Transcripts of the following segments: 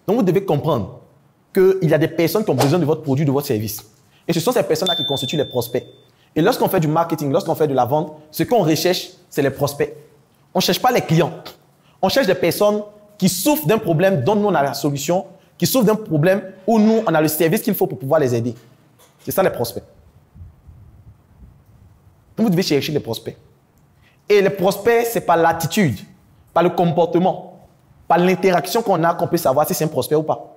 Donc, vous devez comprendre qu'il y a des personnes qui ont besoin de votre produit, de votre service. Et ce sont ces personnes-là qui constituent les prospects. Et lorsqu'on fait du marketing, lorsqu'on fait de la vente, ce qu'on recherche, c'est les prospects. On ne cherche pas les clients. On cherche des personnes qui souffrent d'un problème dont nous, on a la solution, qui souffrent d'un problème où nous, on a le service qu'il faut pour pouvoir les aider. C'est ça les prospects. Donc, vous devez chercher les prospects. Et les prospects, ce n'est pas l'attitude, pas le comportement, pas l'interaction qu'on a qu'on peut savoir si c'est un prospect ou pas.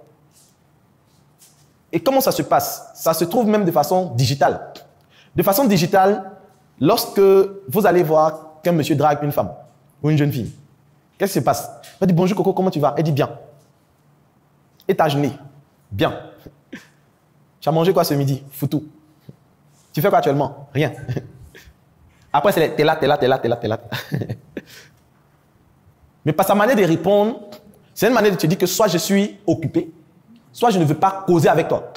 Et comment ça se passe? Ça se trouve même de façon digitale. De façon digitale, lorsque vous allez voir qu'un monsieur drague une femme ou une jeune fille, qu'est-ce qui se passe? Elle dit bonjour Coco, comment tu vas? Elle dit bien. Et t'as jeûné? Bien. Tu as mangé quoi ce midi? Foutou. Tu fais quoi actuellement? Rien. Après, c'est t'es là. Mais par sa manière de répondre, c'est une manière de te dire que soit je suis occupé, soit je ne veux pas causer avec toi.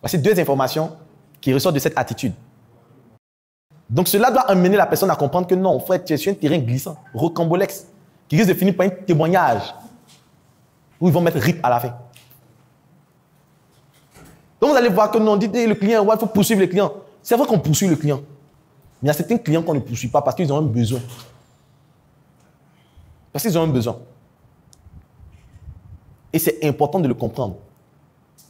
Voici deux informations qui ressortent de cette attitude. Donc cela doit amener la personne à comprendre que non, en fait, tu es sur un terrain glissant, rocambolesque, qui risque de finir par un témoignage où ils vont mettre RIP à la fin. Donc vous allez voir que non, on dit le client, ouais, il faut poursuivre le client. C'est vrai qu'on poursuit le client. Mais il y a certains clients qu'on ne poursuit pas parce qu'ils ont un besoin. Parce qu'ils ont un besoin. Et c'est important de le comprendre.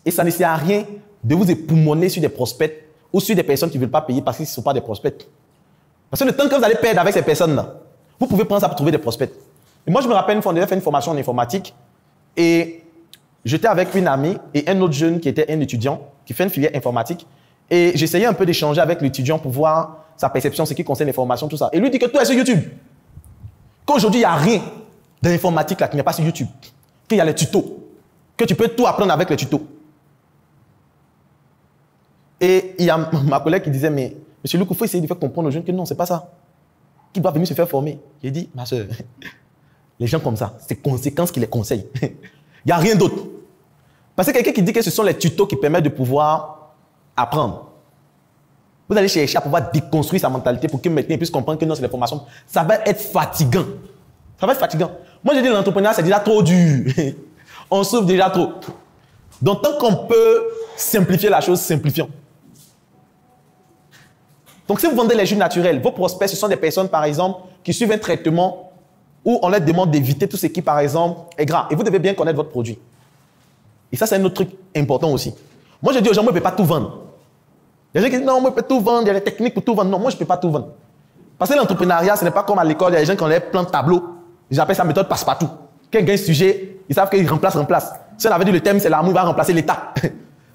Et ça ne sert à rien de vous époumoner sur des prospects ou sur des personnes qui ne veulent pas payer parce qu'ils ne sont pas des prospects. Parce que le temps que vous allez perdre avec ces personnes-là, vous pouvez prendre ça pour trouver des prospects. Et moi, je me rappelle une fois, on avait fait une formation en informatique et j'étais avec une amie et un autre jeune qui était un étudiant qui fait une filière informatique. Et j'essayais un peu d'échanger avec l'étudiant pour voir sa perception, ce qui concerne l'information, tout ça. Et lui dit que tout est sur YouTube. Qu'aujourd'hui, il n'y a rien de l'informatique là qui n'est pas sur YouTube. Qu'il y a les tutos. Que tu peux tout apprendre avec les tutos. Et il y a ma collègue qui disait, mais monsieur Luc, il faut essayer de faire comprendre aux jeunes que non, ce n'est pas ça. Qu'ils doivent venir se faire former. J'ai dit, ma soeur, les gens comme ça, c'est conséquences qui les conseillent. Il n'y a rien d'autre. Parce que quelqu'un qui dit que ce sont les tutos qui permettent de pouvoir apprendre. Vous allez chercher à pouvoir déconstruire sa mentalité pour que maintenant il puisse comprendre que non, c'est les formations. Ça va être fatigant. Ça va être fatigant. Moi, je dis l'entrepreneuriat, c'est déjà trop dur. On souffre déjà trop. Donc, tant qu'on peut simplifier la chose, simplifions. Donc, si vous vendez les jus naturels, vos prospects, ce sont des personnes, par exemple, qui suivent un traitement où on leur demande d'éviter tout ce qui, par exemple, est gras. Et vous devez bien connaître votre produit. Et ça, c'est un autre truc important aussi. Moi, je dis aux gens, moi, je ne peux pas tout vendre. Il y a des gens qui disent, non, moi, je peux tout vendre, il y a des techniques pour tout vendre. Non, moi, je ne peux pas tout vendre. Parce que l'entrepreneuriat, ce n'est pas comme à l'école, il y a des gens qui ont les plans de tableau. J'appelle ça méthode passe-partout. Quelqu'un gagne un sujet, ils savent qu'ils remplacent. Si on avait dit le thème, c'est l'amour, il va remplacer l'État.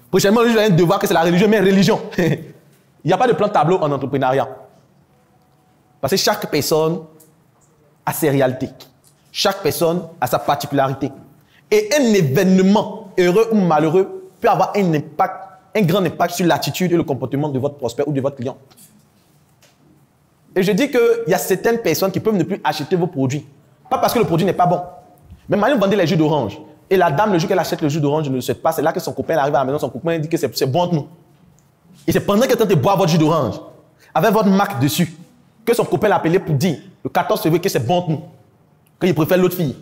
Prochainement, lui, je vais devoir que c'est la religion, mais religion. Il n'y a pas de plan de tableau en entrepreneuriat. Parce que chaque personne a ses réalités. Chaque personne a sa particularité. Et un événement, heureux ou malheureux, peut avoir un impact, un grand impact sur l'attitude et le comportement de votre prospect ou de votre client. Et je dis qu'il y a certaines personnes qui peuvent ne plus acheter vos produits. Pas parce que le produit n'est pas bon. Mais maintenant, vous vendez les jus d'orange. Et la dame, le jour qu'elle achète le jus d'orange, ne le souhaite pas. C'est là que son copain arrive à la maison. Son copain dit que c'est bon de nous. Et c'est pendant qu'elle est en train de boire votre jus d'orange, avec votre marque dessus, que son copain l'a appelé pour dire, le 14 février, que c'est bon de nous. Qu'il préfère l'autre fille.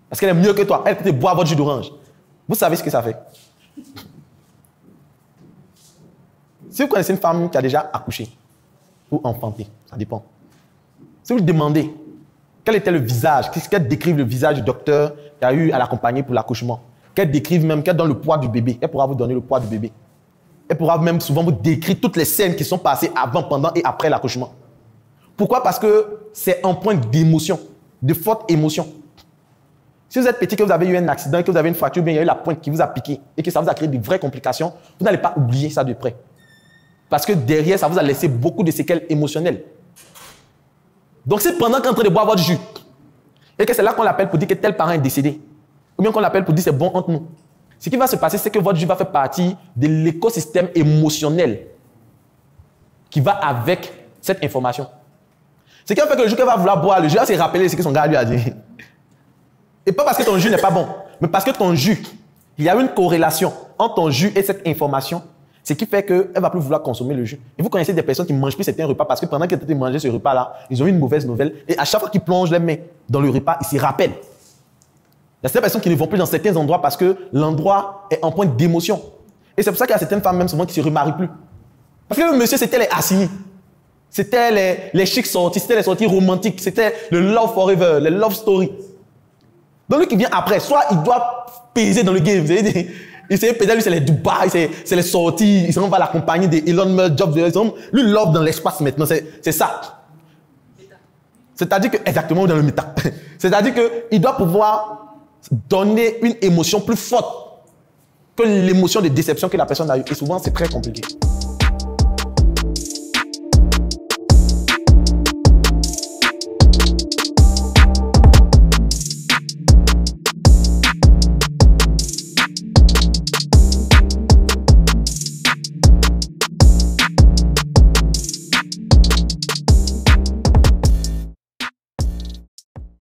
Parce qu'elle est mieux que toi. Elle est en train de boire votre jus d'orange. Vous savez ce que ça fait. Si vous connaissez une femme qui a déjà accouché ou enfanté, ça dépend. Si vous lui demandez quel était le visage, qu'elle décrive le visage du docteur qui a eu à l'accompagner pour l'accouchement, qu'elle décrive même, qu'elle donne le poids du bébé, elle pourra vous donner le poids du bébé. Elle pourra même souvent vous décrire toutes les scènes qui sont passées avant, pendant et après l'accouchement. Pourquoi? Parce que c'est un point d'émotion, de forte émotion. Si vous êtes petit, que vous avez eu un accident, que vous avez une fracture, bien il y a eu la pointe qui vous a piqué et que ça vous a créé de vraies complications, vous n'allez pas oublier ça de près. Parce que derrière, ça vous a laissé beaucoup de séquelles émotionnelles. Donc, si pendant qu'on est en train de boire votre jus, et que c'est là qu'on l'appelle pour dire que tel parent est décédé, ou bien qu'on l'appelle pour dire c'est bon entre nous, ce qui va se passer, c'est que votre jus va faire partie de l'écosystème émotionnel qui va avec cette information. Ce qui va faire que le jour qu'elle va vouloir boire, le jus va se rappeler ce que son gars lui a dit. Et pas parce que ton jus n'est pas bon, mais parce que ton jus, il y a une corrélation entre ton jus et cette information. Ce qui fait qu'elle ne va plus vouloir consommer le jus. Et vous connaissez des personnes qui ne mangent plus certains repas parce que pendant qu'ils étaient mangés ce repas-là, ils ont eu une mauvaise nouvelle. Et à chaque fois qu'ils plongent les mains dans le repas, ils s'y rappellent. Il y Il y a certaines personnes qui ne vont plus dans certains endroits parce que l'endroit est en point d'émotion. Et c'est pour ça qu'il y a certaines femmes même souvent qui ne se remarient plus. Parce que le monsieur, c'était les Assini. C'était les chics sorties, c'était les sorties romantiques, c'était le love forever, le love story. Donc lui qui vient après, soit il doit peser dans le game. Il sait peut-être lui c'est les Dubaï, c'est les sorties, il s'en va l'accompagner des Elon Musk, Jobs, lui love dans l'espace maintenant, c'est ça. C'est-à-dire que, exactement dans le méta. C'est-à-dire qu'il doit pouvoir donner une émotion plus forte que l'émotion de déception que la personne a eue. Et souvent c'est très compliqué.